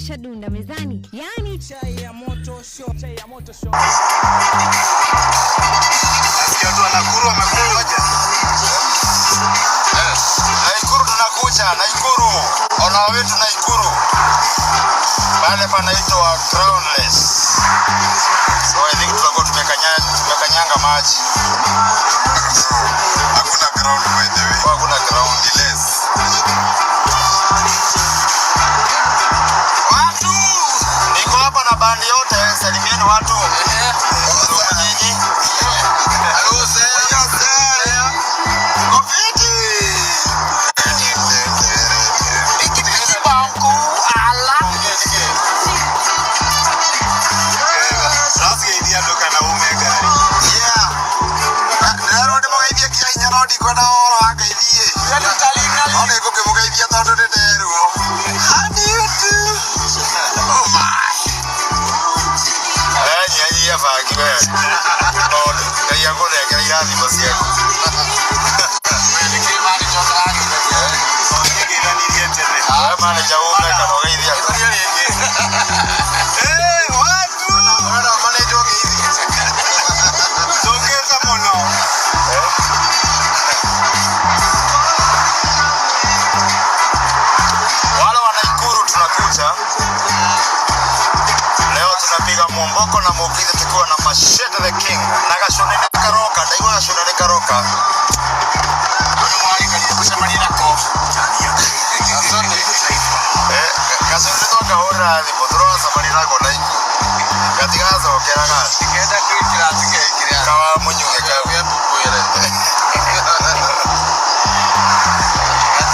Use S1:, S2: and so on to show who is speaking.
S1: kimeshadunda mezani, yani
S2: chai ya moto show, chai ya moto show.
S3: Nasikia watu wa Nakuru wamekuja. Nakuru tunakuja, Nakuru. Ona wetu Nakuru. Pale panaitwa Groundless. So I think tutakuwa tumekanyanga maji. Hakuna ground by the way. Hakuna groundless. Watu! Niko hapa na bandi yote, salimieni watu. Nyinyi. Hello sir. Kofiti. Banku ala. Rasi idea doka na umega. Yeah. Nero de mogaidie kia nyarodi kwa na oro anga idie. One ko ke mogaidie tondu de deru. How do you do? Oh my. Nyanyi ya fakiwe. Ole, kaya ngone ya irathi basi. Manager ume kanogeithia watu wana manager geithia zongeza mono wala wana Nakuru tunakuja leo, tunapiga momboko na Mugithi tukiwa na Machete the King na Gashone na Karoka, ndaiwa Gashone na Karoka ora di potro samarina konai katigazo keraga tikenda kwikira tike kawa munyuge kawe bukwere